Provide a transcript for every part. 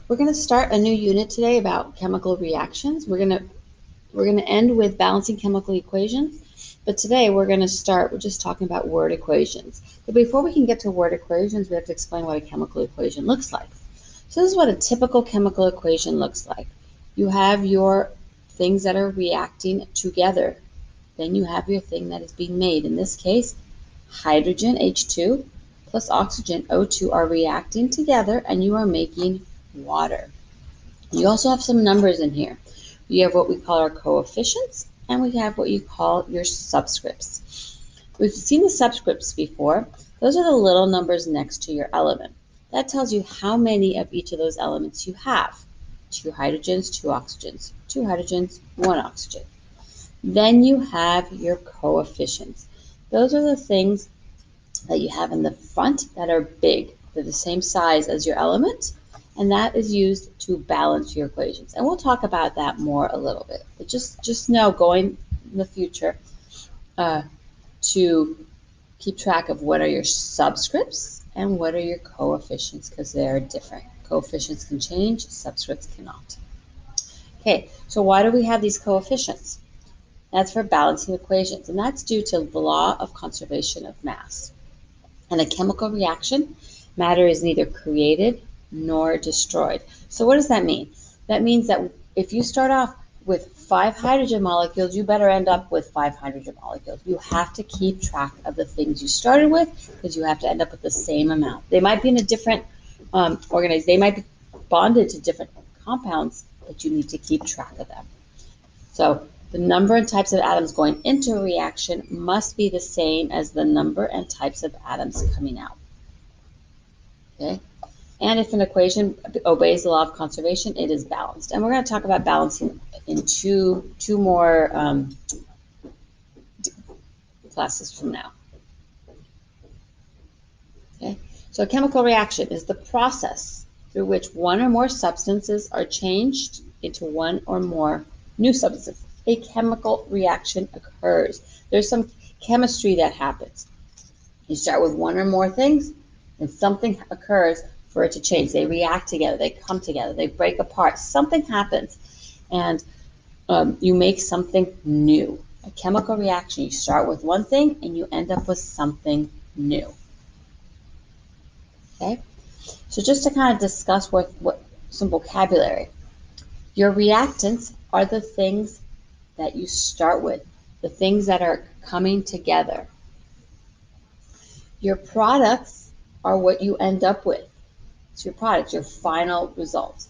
We're going to start a new unit today about chemical reactions. We're going to end with balancing chemical equations, but today we're just talking about word equations. But before we can get to word equations, we have to explain what a chemical equation looks like. So this is what a typical chemical equation looks like. You have your things that are reacting together. Then you have your thing that is being made. In this case, hydrogen, H2, plus oxygen, O2, are reacting together, and you are making water. You also have some numbers in here. You have what we call our coefficients, and we have what you call your subscripts. We've seen the subscripts before. Those are the little numbers next to your element. That tells you how many of each of those elements you have. 2 hydrogens, 2 oxygens, 2 hydrogens, 1 oxygen. Then you have your coefficients. Those are the things that you have in the front that are big. They're the same size as your element, and that is used to balance your equations. And we'll talk about that more a little bit. But just know going in the future to keep track of what are your subscripts and what are your coefficients, because they are different. Coefficients can change, subscripts cannot. Okay, so why do we have these coefficients? That's for balancing equations, and that's due to the law of conservation of mass. In a chemical reaction, matter is neither created nor destroyed. So what does that mean? That means that if you start off with 5 hydrogen molecules, you better end up with 5 hydrogen molecules. You have to keep track of the things you started with, because you have to end up with the same amount. They might be in a different organization. They might be bonded to different compounds, but you need to keep track of them. So the number and types of atoms going into a reaction must be the same as the number and types of atoms coming out. Okay? And if an equation obeys the law of conservation, it is balanced. And we're going to talk about balancing in two more classes from now. Okay? So a chemical reaction is the process through which one or more substances are changed into one or more new substances. A chemical reaction occurs. There's some chemistry that happens. You start with one or more things, and something occurs for it to change. They react together, they come together, they break apart. Something happens, and you make something new. A chemical reaction, you start with one thing, and you end up with something new. Okay? So just to kind of discuss what some vocabulary. Your reactants are the things that you start with, the things that are coming together. Your products are what you end up with. It's your products, your final results.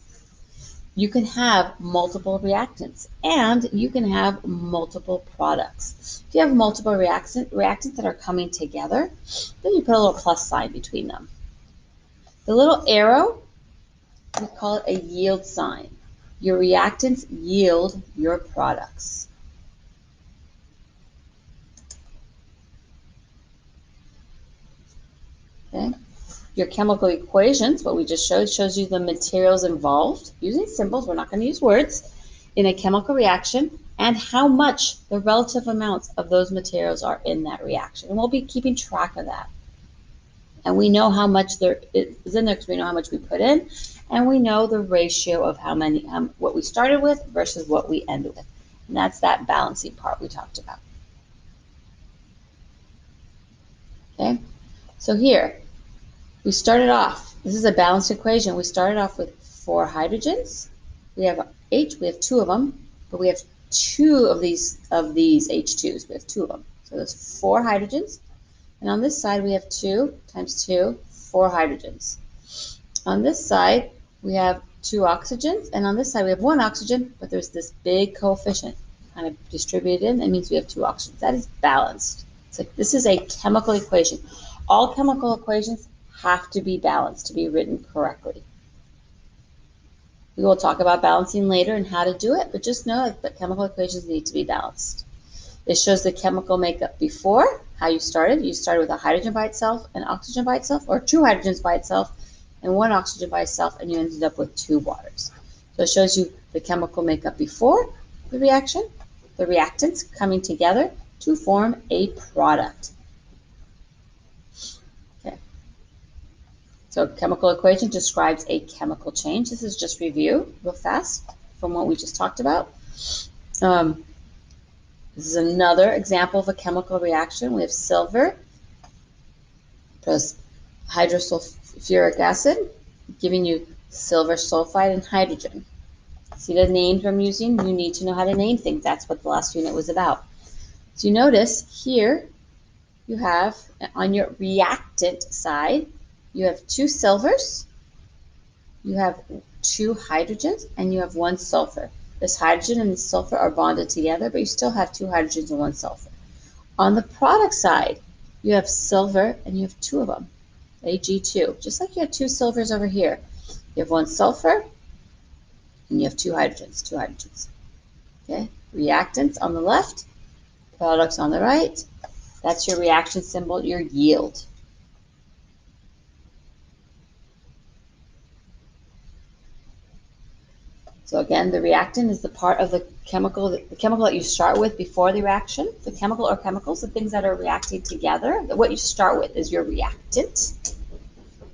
You can have multiple reactants, and you can have multiple products. If you have multiple reactants that are coming together, then you put a little plus sign between them. The little arrow, we call it a yield sign. Your reactants yield your products. Okay. Your chemical equations, what we just showed, shows you the materials involved, using symbols, we're not going to use words, in a chemical reaction, and how much the relative amounts of those materials are in that reaction. And we'll be keeping track of that. And we know how much there is in there because we know how much we put in, and we know the ratio of what we started with versus what we end with. And that's that balancing part we talked about. Okay, so here, we started off, this is a balanced equation. We started off with 4 hydrogens. We have 2 of them, but we have 2 of these H2s. We have 2 of them. So that's 4 hydrogens. And on this side, we have 2 times 2, 4 hydrogens. On this side, we have 2 oxygens. And on this side, we have 1 oxygen, but there's this big coefficient kind of distributed in. That means we have 2 oxygens. That is balanced. So this is a chemical equation. All chemical equations have to be balanced to be written correctly. We will talk about balancing later and how to do it, but just know that chemical equations need to be balanced. It shows the chemical makeup before, how you started. You started with a hydrogen by itself, an oxygen by itself, or 2 hydrogens by itself, and 1 oxygen by itself, and you ended up with 2 waters. So it shows you the chemical makeup before the reaction, the reactants coming together to form a product. Okay. So chemical equation describes a chemical change. This is just review real fast from what we just talked about. This is another example of a chemical reaction. We have silver plus hydrosulfuric acid, giving you silver sulfide and hydrogen. See the names I'm using? You need to know how to name things. That's what the last unit was about. So you notice here you have, on your reactant side, you have 2 silvers, you have 2 hydrogens, and you have 1 sulfur. This hydrogen and this sulfur are bonded together, but you still have 2 hydrogens and 1 sulfur. On the product side, you have silver and you have 2 of them, Ag2, just like you have 2 silvers over here. You have 1 sulfur and you have 2 hydrogens, Okay, reactants on the left, products on the right. That's your reaction symbol, your yield. So again, the reactant is the part of the chemical that you start with before the reaction. The chemical or chemicals, the things that are reacting together. What you start with is your reactant.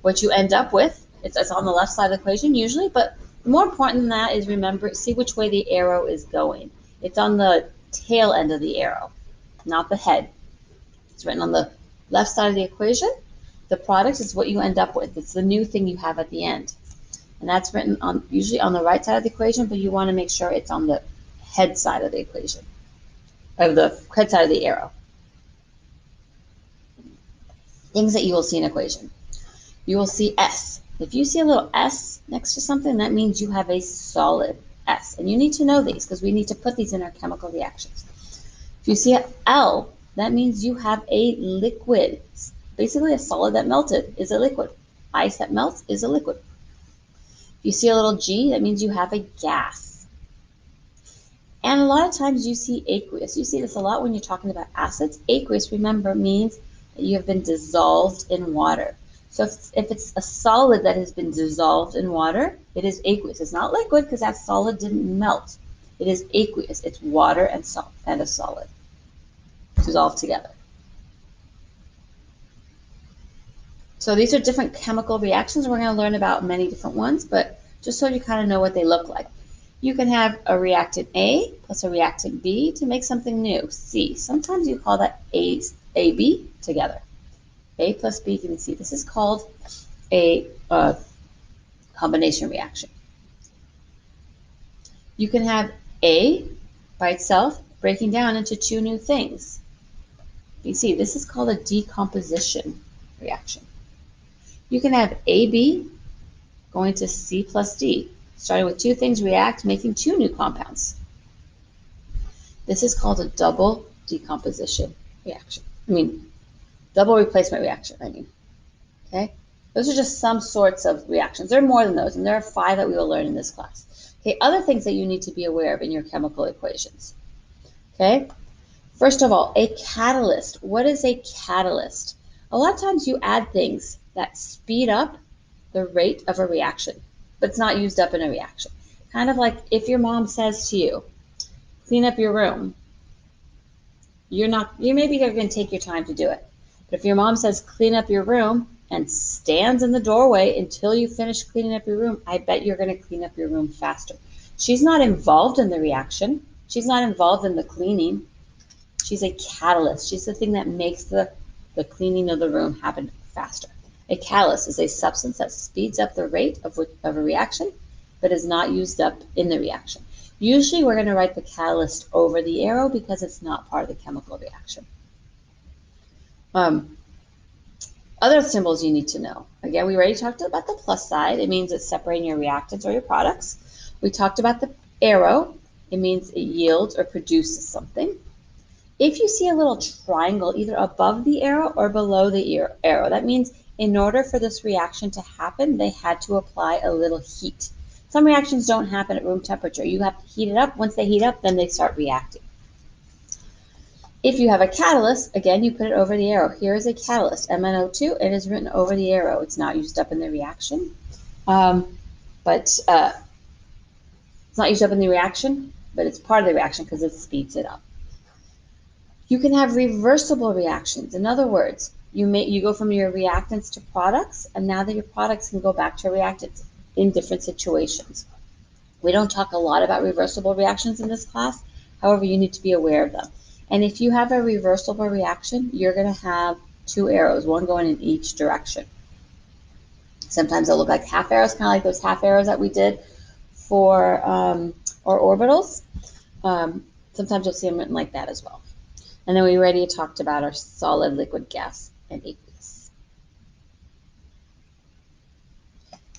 What you end up with, it's on the left side of the equation usually, but more important than that is remember, see which way the arrow is going. It's on the tail end of the arrow, not the head. It's written on the left side of the equation. The product is what you end up with. It's the new thing you have at the end. And that's written on usually on the right side of the equation, but you want to make sure it's on the head side of the equation, of the head side of the arrow. Things that you will see in equation. You will see S. If you see a little S next to something, that means you have a solid S. And you need to know these because we need to put these in our chemical reactions. If you see an L, that means you have a liquid. Basically, a solid that melted is a liquid. Ice that melts is a liquid. If you see a little G, that means you have a gas. And a lot of times you see aqueous. You see this a lot when you're talking about acids. Aqueous, remember, means that you have been dissolved in water. So if it's a solid that has been dissolved in water, it is aqueous. It's not liquid because that solid didn't melt. It is aqueous. It's water and salt and a solid dissolved together. So these are different chemical reactions. We're going to learn about many different ones, but just so you kind of know what they look like. You can have a reactant A plus a reactant B to make something new, C. Sometimes you call that AB together. A plus B giving C. This is called a combination reaction. You can have A by itself breaking down into 2 new things. You see, this is called a decomposition reaction. You can have AB going to C plus D, starting with 2 things react, making 2 new compounds. This is called a double decomposition reaction. Double replacement reaction, Okay? Those are just some sorts of reactions. There are more than those, and there are 5 that we will learn in this class. Okay, other things that you need to be aware of in your chemical equations. Okay? First of all, a catalyst. What is a catalyst? A lot of times you add things that speed up the rate of a reaction, but it's not used up in a reaction. Kind of like if your mom says to you, clean up your room, you maybe are going to take your time to do it. But if your mom says clean up your room and stands in the doorway until you finish cleaning up your room, I bet you're going to clean up your room faster. She's not involved in the reaction. She's not involved in the cleaning. She's a catalyst. She's the thing that makes the cleaning of the room happen faster. A catalyst is a substance that speeds up the rate of a reaction, but is not used up in the reaction. Usually we're going to write the catalyst over the arrow because it's not part of the chemical reaction. Other symbols you need to know. Again, we already talked about the plus side. It means it's separating your reactants or your products. We talked about the arrow. It means it yields or produces something. If you see a little triangle either above the arrow or below the arrow, that means in order for this reaction to happen, they had to apply a little heat. Some reactions don't happen at room temperature. You have to heat it up. Once they heat up, then they start reacting. If you have a catalyst, again, you put it over the arrow. Here is a catalyst, MnO2. It is written over the arrow. It's not used up in the reaction. It's not used up in the reaction, but it's part of the reaction because it speeds it up. You can have reversible reactions. In other words, You go from your reactants to products, and now that your products can go back to reactants in different situations. We don't talk a lot about reversible reactions in this class. However, you need to be aware of them. And if you have a reversible reaction, you're going to have two arrows, one going in each direction. Sometimes they'll look like half arrows, kind of like those half arrows that we did for our orbitals. Sometimes you'll see them written like that as well. And then we already talked about our solid, liquid, gas, and aqueous.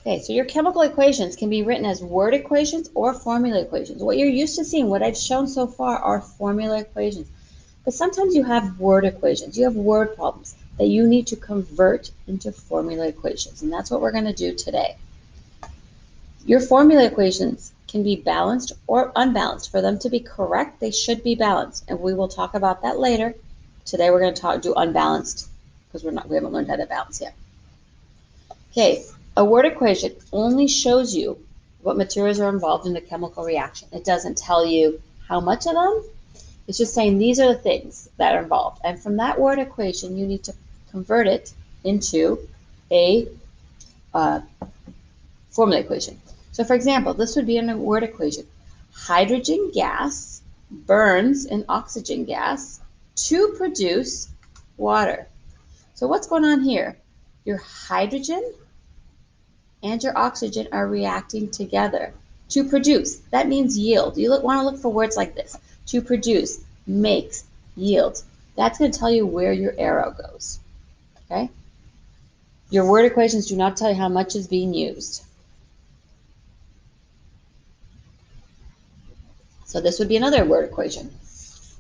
Okay, so your chemical equations can be written as word equations or formula equations. What you're used to seeing, what I've shown so far, are formula equations. But sometimes you have word equations. You have word problems that you need to convert into formula equations. And that's what we're going to do today. Your formula equations can be balanced or unbalanced. For them to be correct, they should be balanced. And we will talk about that later. Today we're going to do unbalanced because we haven't learned how to balance yet. Okay, a word equation only shows you what materials are involved in the chemical reaction. It doesn't tell you how much of them. It's just saying these are the things that are involved. And from that word equation, you need to convert it into a formula equation. So for example, this would be in a word equation. Hydrogen gas burns an oxygen gas to produce water. So what's going on here? Your hydrogen and your oxygen are reacting together to produce. That means yield. You want to look for words like this. To produce, makes, yields. That's going to tell you where your arrow goes. Okay? Your word equations do not tell you how much is being used. So this would be another word equation.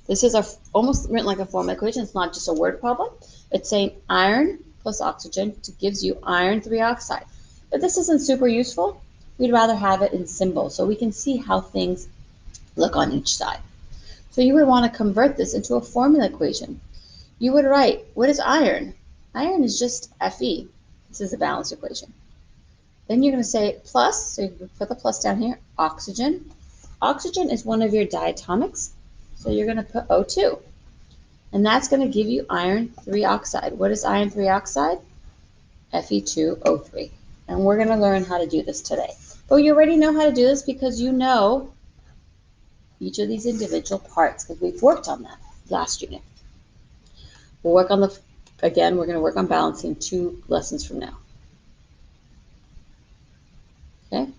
This is almost written like a formula equation. It's not just a word problem. It's saying iron plus oxygen gives you iron 3 oxide. But this isn't super useful. We'd rather have it in symbols so we can see how things look on each side. So you would want to convert this into a formula equation. You would write, what is iron? Iron is just Fe. This is a balanced equation. Then you're going to say plus, so you can put the plus down here, oxygen. Oxygen is one of your diatomics, so you're going to put O2. And that's going to give you iron 3 oxide. What is iron 3 oxide? Fe2O3. And we're going to learn how to do this today. But you already know how to do this because you know each of these individual parts because we've worked on that last unit. We'll work on we're going to work on balancing 2 lessons from now. Okay?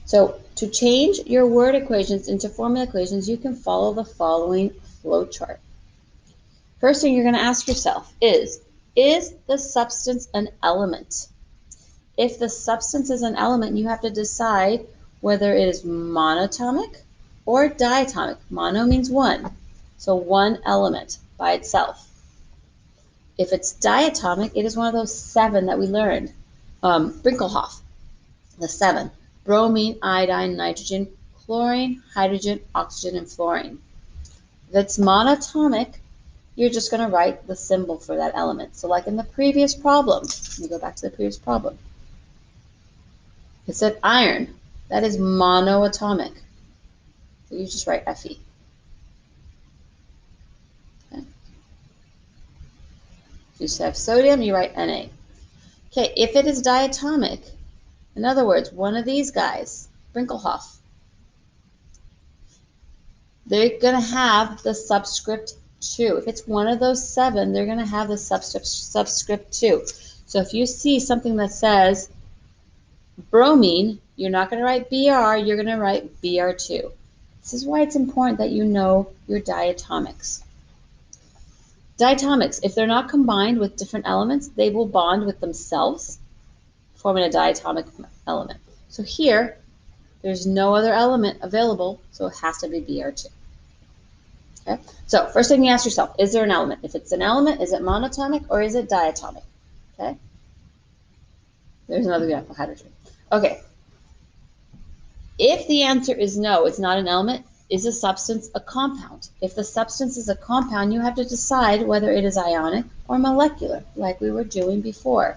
So to change your word equations into formula equations, you can follow the following flow chart. First thing you're going to ask yourself is the substance an element? If the substance is an element, you have to decide whether it is monatomic or diatomic. Mono means one, so one element by itself. If it's diatomic, it is one of those 7 that we learned. Brinkelhoff, the 7. Bromine, iodine, nitrogen, chlorine, hydrogen, oxygen, and fluorine. If it's monatomic, you're just going to write the symbol for that element. So like in the previous problem, let me go back to the previous problem. It said iron. That is monoatomic. So you just write Fe. Okay. If you have sodium, you write Na. Okay, if it is diatomic, in other words, one of these guys, Brinkelhoff, they're going to have the subscript 2. If it's one of those 7, they're going to have the subscript 2. So if you see something that says bromine, you're not going to write Br, you're going to write Br2. This is why it's important that you know your diatomics. Diatomics, if they're not combined with different elements, they will bond with themselves, forming a diatomic element. So here, there's no other element available, so it has to be Br2. Okay? So first thing you ask yourself, is there an element? If it's an element, is it monatomic or is it diatomic? Okay? There's another example, hydrogen. Okay. If the answer is no, it's not an element, is a substance a compound? If the substance is a compound, you have to decide whether it is ionic or molecular, like we were doing before.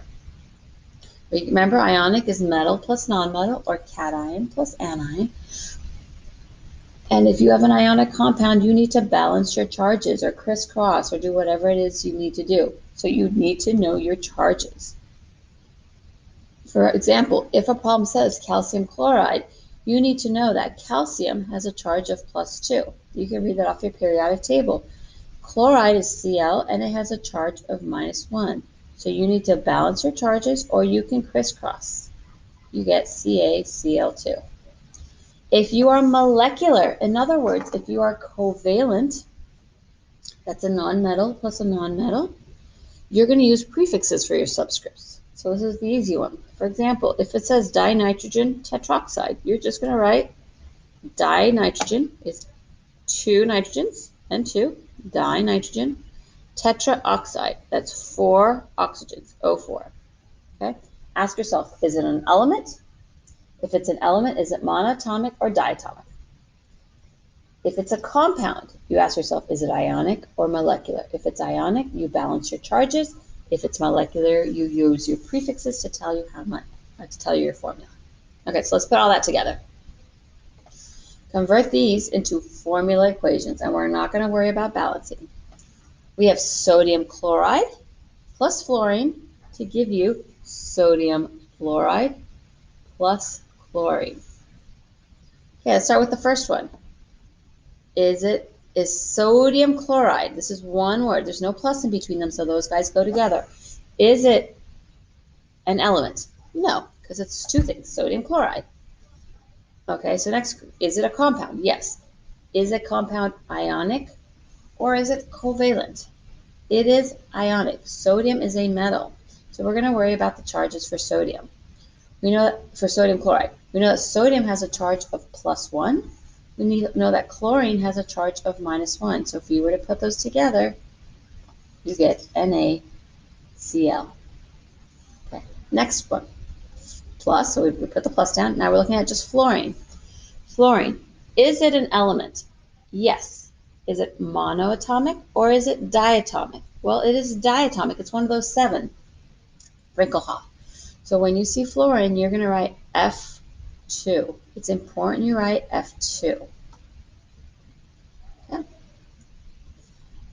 Remember, ionic is metal plus nonmetal, or cation plus anion. And if you have an ionic compound, you need to balance your charges or crisscross or do whatever it is you need to do. So you need to know your charges. For example, if a problem says calcium chloride, you need to know that calcium has a charge of +2. You can read that off your periodic table. Chloride is Cl and it has a charge of -1. So you need to balance your charges or you can crisscross. You get CaCl2. If you are molecular, in other words, if you are covalent, that's a nonmetal plus a nonmetal, you're going to use prefixes for your subscripts. So this is the easy one. For example, if it says dinitrogen tetroxide, you're just going to write dinitrogen is 2 nitrogens and 2, dinitrogen, tetraoxide, that's 4 oxygens, O4. Okay? Ask yourself, is it an element? If it's an element, is it monatomic or diatomic? If it's a compound, you ask yourself, is it ionic or molecular? If it's ionic, you balance your charges. If it's molecular, you use your prefixes to tell you how much, to tell you your formula. Okay, so let's put all that together. Convert these into formula equations, and we're not going to worry about balancing. We have sodium chloride plus fluorine to give you sodium fluoride plus chlorine. Okay, let's start with the first one. Is sodium chloride, this is one word, there's no plus in between them, so those guys go together. Is it an element? No, because it's two things, sodium chloride. Okay, so next, is it a compound? Yes. Is a compound ionic or is it covalent? It is ionic. Sodium is a metal. So we're going to worry about the charges for sodium. We know that for sodium chloride, we know that sodium has a charge of +1. We know that chlorine has a charge of -1. So if you were to put those together, you get NaCl. Okay, next one, plus, so we put the plus down. Now we're looking at just fluorine. Fluorine, is it an element? Yes. Is it monoatomic or is it diatomic? Well, it is diatomic. It's one of those 7. Brinkelhoff. So when you see fluorine, you're going to write F2. It's important you write F2. Okay.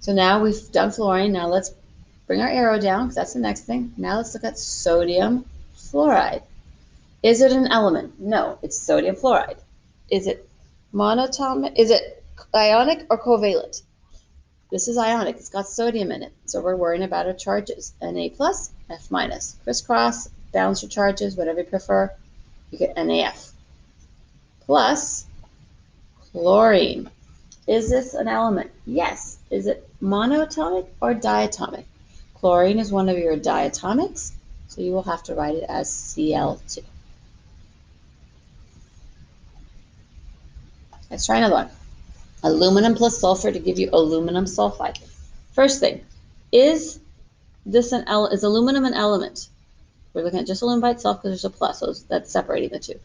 So now we've done fluorine. Now let's bring our arrow down because that's the next thing. Now let's look at sodium fluoride. Is it an element? No, it's sodium fluoride. Is it monatomic? Is it ionic or covalent? This is ionic. It's got sodium in it. So we're worrying about our charges. Na plus, F minus. Crisscross, balance your charges, whatever you prefer. You get NaF. Plus chlorine. Is this an element? Yes. Is it monoatomic or diatomic? Chlorine is one of your diatomics, so you will have to write it as Cl2. Let's try another one. Aluminum plus sulfur to give you aluminum sulfide. First thing, is aluminum an element? We're looking at just aluminum by itself because there's a plus, so that's separating the two.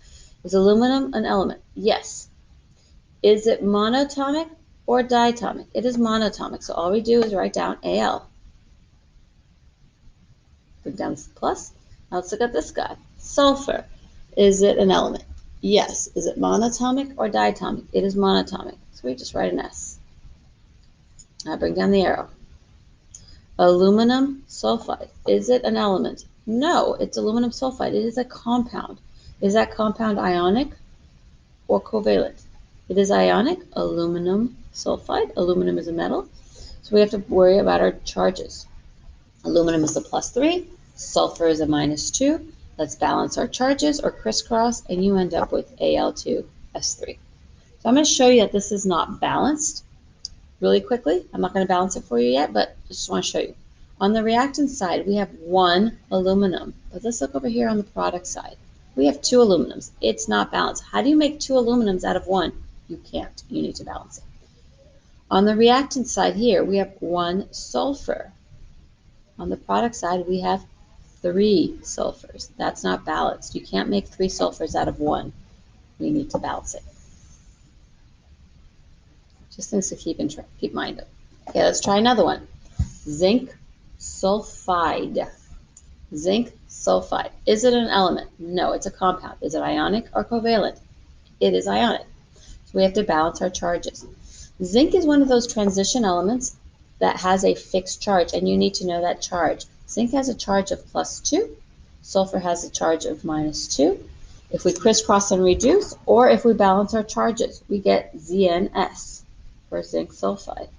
Is aluminum an element? Yes. Is it monatomic or diatomic? It is monatomic, so all we do is write down Al. Put down the plus. Now let's look at this guy. Sulfur. Is it an element? Yes. Is it monatomic or diatomic? It is monatomic, so we just write an S. Now bring down the arrow. Aluminum sulfide. Is it an element? No, it's aluminum sulfide. It is a compound. Is that compound ionic or covalent? It is ionic, aluminum sulfide. Aluminum is a metal, so we have to worry about our charges. Aluminum is a +3, sulfur is a -2. Let's balance our charges or crisscross, and you end up with Al2S3. So I'm going to show you that this is not balanced really quickly. I'm not going to balance it for you yet, but I just want to show you. On the reactant side, we have 1 aluminum, but let's look over here on the product side. We have 2 aluminums. It's not balanced. How do you make 2 aluminums out of 1? You can't. You need to balance it. On the reactant side here, we have 1 sulfur. On the product side, we have 3 sulfurs. That's not balanced. You can't make 3 sulfurs out of 1. We need to balance it. Just things to keep in mind of. Okay, let's try another one. Zinc sulfide. Zinc sulfide. Is it an element? No, it's a compound. Is it ionic or covalent? It is ionic. So we have to balance our charges. Zinc is one of those transition elements, that has a fixed charge, and you need to know that charge. Zinc has a charge of +2. Sulfur has a charge of -2. If we crisscross and reduce, or if we balance our charges, we get ZnS for zinc sulfide.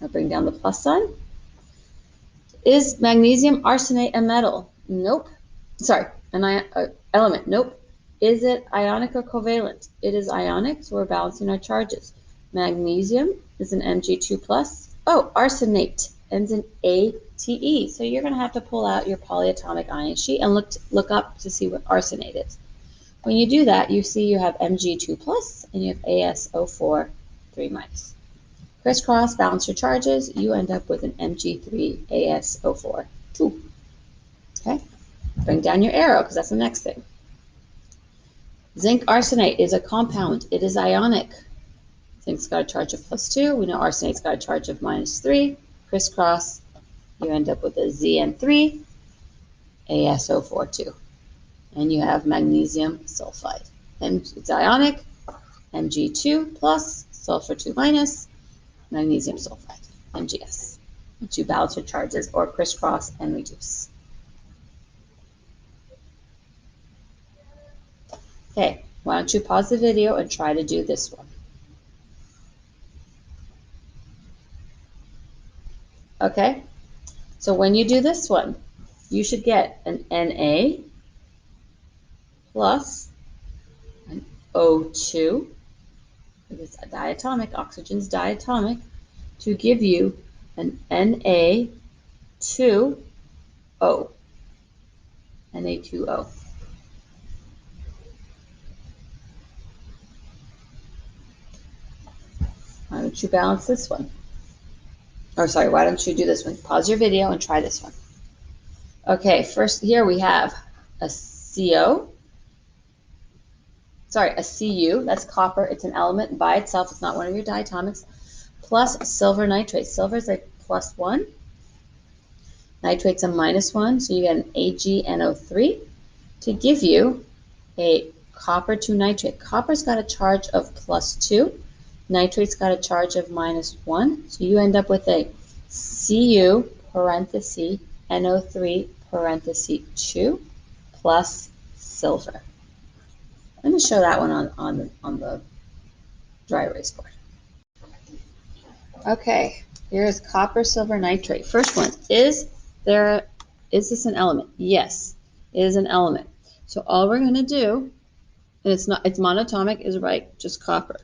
I'll bring down the plus sign. Is magnesium arsenate a metal? Nope. Sorry, an element? Nope. Is it ionic or covalent? It is ionic, so we're balancing our charges. Magnesium is an Mg2+. Oh, arsenate ends in ATE. So you're going to have to pull out your polyatomic ion sheet and look up to see what arsenate is. When you do that, you see you have Mg2+ and you have ASO4 3-. Crisscross, balance your charges, you end up with an Mg3ASO4 2. Okay? Bring down your arrow because that's the next thing. Zinc arsenate is a compound. It is ionic. Zinc's got a charge of +2. We know arsenate's got a charge of -3. Crisscross, you end up with a Zn3 ASO4 2. And you have magnesium sulfide. And it's ionic, Mg2+, sulfur 2-, magnesium sulfide, MgS. To balance your charges or crisscross and reduce. Okay, why don't you pause the video and try to do this one. Okay, so when you do this one, you should get an Na plus an O2, it's a diatomic, oxygen's diatomic, to give you an Na2O. Na2O. Why don't you balance this one? Or sorry, why don't you do this one? Pause your video and try this one. Okay, first here we have a CO. Sorry, a Cu, that's copper. It's an element by itself. It's not one of your diatomics. Plus silver nitrate. Silver is a +1. Nitrate's a -1, so you get an AgNO3 to give you a copper 2 nitrate. Copper's got a charge of +2. Nitrate's got a charge of -1, so you end up with a Cu parenthesis NO3 parenthesis 2 plus silver. Let me show that one on the dry erase board. Okay, here's copper silver nitrate. First one, is this an element? Yes, it is an element. So all we're going to do, and it's monatomic, is right, just copper.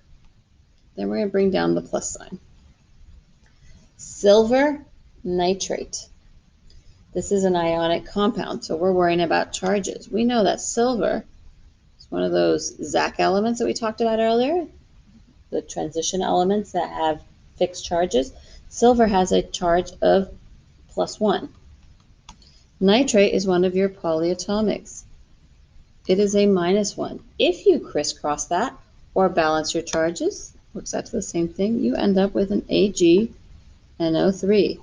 Then we're going to bring down the plus sign. Silver nitrate. This is an ionic compound, so we're worrying about charges. We know that silver is one of those Zach elements that we talked about earlier, the transition elements that have fixed charges. Silver has a charge of +1. Nitrate is one of your polyatomics. It is a -1. If you crisscross that or balance your charges, works out to the same thing, you end up with an AgNO3.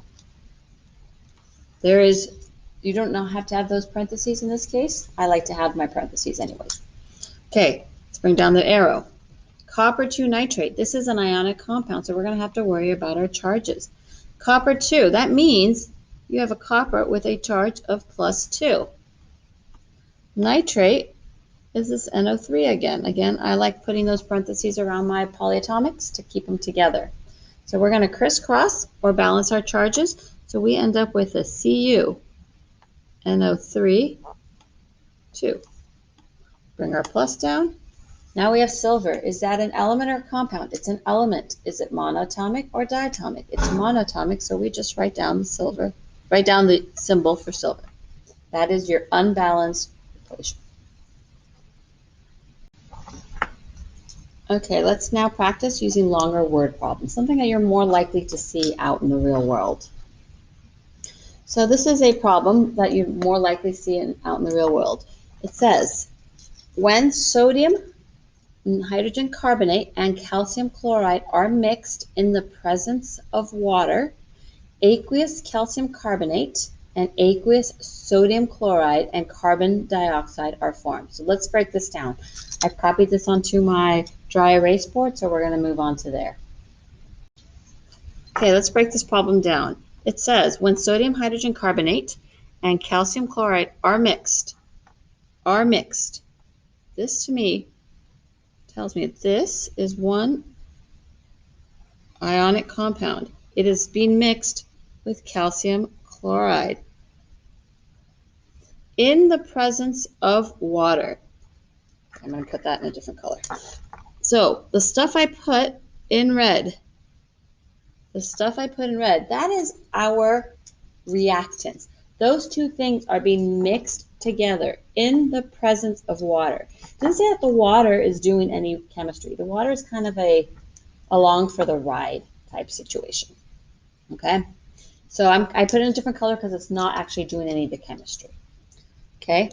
You don't have to have those parentheses in this case. I like to have my parentheses anyways. Okay, let's bring down the arrow. Copper 2 nitrate. This is an ionic compound, so we're going to have to worry about our charges. Copper 2, that means you have a copper with a charge of +2. Nitrate is this NO3 again. Again, I like putting those parentheses around my polyatomics to keep them together. So we're going to crisscross or balance our charges. So we end up with a Cu NO3 2. Bring our plus down. Now we have silver. Is that an element or a compound? It's an element. Is it monatomic or diatomic? It's monatomic, so we just write down the symbol for silver. That is your unbalanced equation. Okay, let's now practice using longer word problems, something that you're more likely to see out in the real world. So this is a problem that you more likely see out in the real world. It says, when sodium hydrogen carbonate and calcium chloride are mixed in the presence of water, aqueous calcium carbonate and aqueous sodium chloride and carbon dioxide are formed. So let's break this down. I've copied this onto my dry erase board, so we're going to move on to there. Okay, let's break this problem down. It says when sodium hydrogen carbonate and calcium chloride are mixed, this to me tells me this is one ionic compound. It is being mixed with calcium chloride in the presence of water. I'm going to put that in a different color. So the stuff I put in red, that is our reactants. Those two things are being mixed together in the presence of water. It doesn't say that the water is doing any chemistry. The water is kind of a along for the ride type situation. Okay, so I put it in a different color because it's not actually doing any of the chemistry. Okay,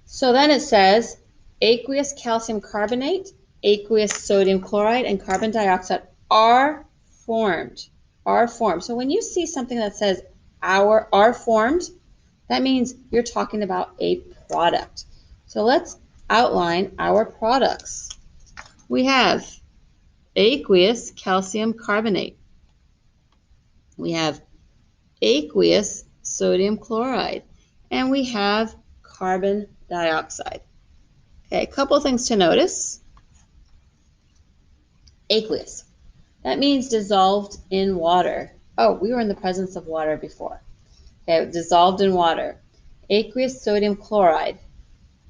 so then it says aqueous calcium carbonate, aqueous sodium chloride, and carbon dioxide are formed. So when you see something that says are formed, that means you're talking about a product. So let's outline our products. We have aqueous calcium carbonate. We have aqueous sodium chloride. And we have carbon dioxide. Okay, a couple things to notice. Aqueous. That means dissolved in water. Oh, we were in the presence of water before. Okay, dissolved in water. Aqueous sodium chloride,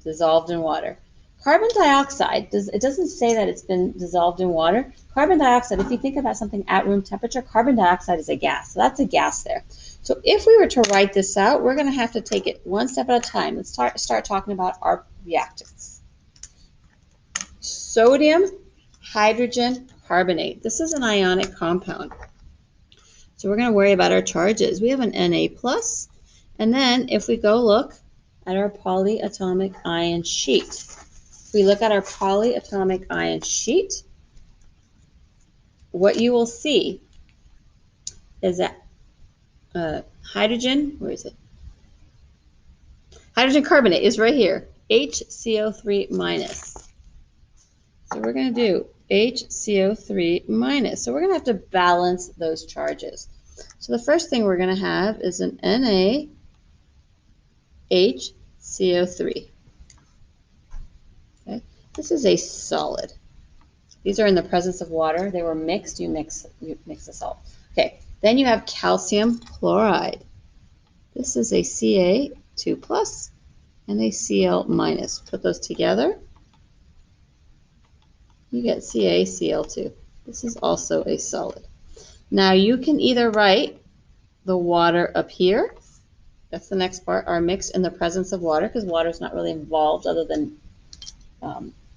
dissolved in water. Carbon dioxide, it doesn't say that it's been dissolved in water. Carbon dioxide, if you think about something at room temperature, carbon dioxide is a gas. So that's a gas there. So if we were to write this out, we're going to have to take it one step at a time. Let's start talking about our reactants. Sodium hydrogen carbonate. This is an ionic compound. So we're going to worry about our charges. We have an Na+, and then if we go look at our polyatomic ion sheet, if we look at our polyatomic ion sheet, what you will see is that hydrogen, where is it? Hydrogen carbonate is right here, HCO3 minus. So we're going to do HCO3 minus. So we're going to have to balance those charges. So the first thing we're going to have is an NaHCO3. Okay. This is a solid. These are in the presence of water. They were mixed. You mix the salt. Okay. Then you have calcium chloride. This is a Ca2 plus and a Cl minus. Put those together. You get CaCl2. This is also a solid. Now you can either write the water up here. That's the next part. Are mixed in the presence of water because water is not really involved other than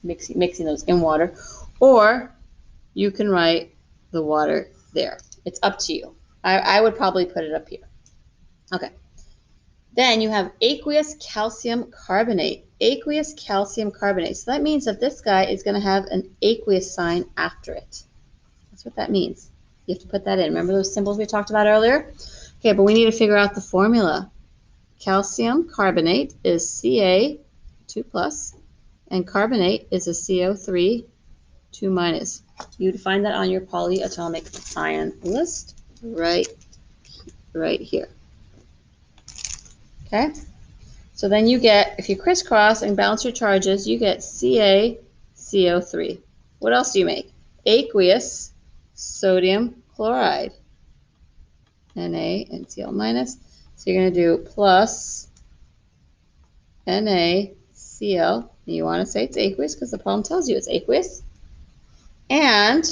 mixing those in water. Or you can write the water there. It's up to you. I would probably put it up here. Okay. Then you have aqueous calcium carbonate. Aqueous calcium carbonate. So that means that this guy is going to have an aqueous sign after it. That's what that means. You have to put that in. Remember those symbols we talked about earlier? Okay, but we need to figure out the formula. Calcium carbonate is Ca2 plus, and carbonate is a CO3 2 minus. You'd find that on your polyatomic ion list right here. Okay? So then you get, if you crisscross and balance your charges, you get CaCO3. What else do you make? Aqueous sodium chloride. Na and Cl minus. So you're going to do plus NaCl. You want to say it's aqueous because the problem tells you it's aqueous. And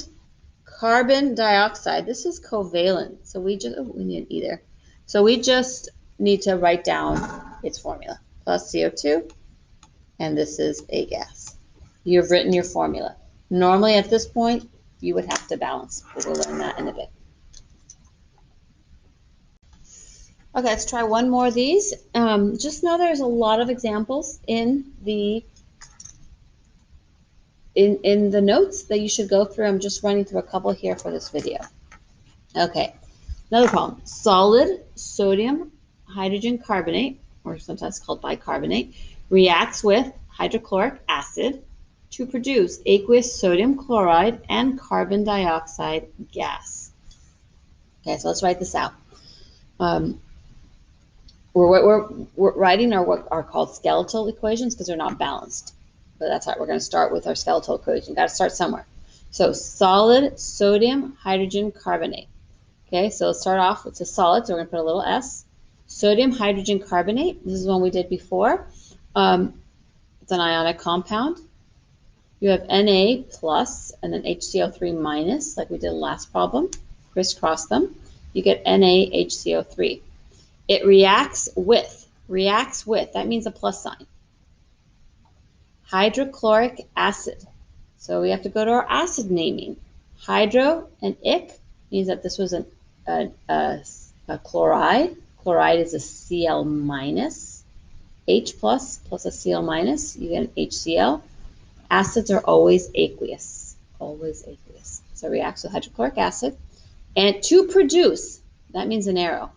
carbon dioxide. This is covalent. So we need either. So we just need to write down its formula. Plus CO2. And this is a gas. You've written your formula. Normally at this point, you would have to balance, but we'll learn that in a bit. Okay, let's try one more of these. Just know there's a lot of examples in the notes that you should go through. I'm just running through a couple here for this video. Okay, another problem. Solid sodium hydrogen carbonate, or sometimes called bicarbonate, reacts with hydrochloric acid to produce aqueous sodium chloride and carbon dioxide gas. Okay, so let's write this out. We're writing what are called skeletal equations because they're not balanced. But that's how we're going to start with our skeletal equation. Got to start somewhere. So solid sodium hydrogen carbonate. Okay, so let's start off with a solid, so we're going to put a little S. Sodium hydrogen carbonate, this is one we did before. It's an ionic compound. You have Na plus and then HCO3 minus, like we did in the last problem. Crisscross them. You get NaHCO3. It reacts with, that means a plus sign. Hydrochloric acid. So we have to go to our acid naming. Hydro and ic means that this was a chloride. Chloride is a Cl minus. H plus a Cl minus, you get an HCl. Acids are always aqueous, So it reacts with hydrochloric acid. And to produce, that means an arrow.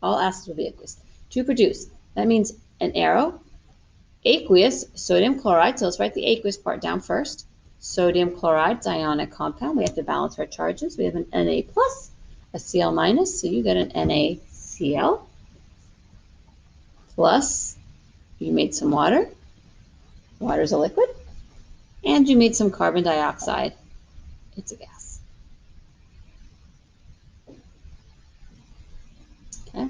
All acids will be aqueous. To produce, that means an arrow. Aqueous, sodium chloride. So let's write the aqueous part down first. Sodium chloride, it's ionic compound. We have to balance our charges. We have an Na plus, a Cl minus, so you get an NaCl. Plus, you made some water. Water is a liquid. And you made some carbon dioxide. It's a gas. Okay.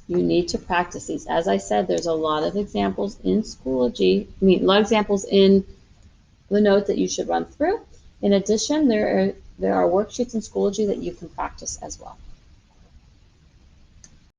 You need to practice these. As I said, there's a lot of examples in Schoology. A lot of examples in the note that you should run through. In addition, there are worksheets in Schoology that you can practice as well.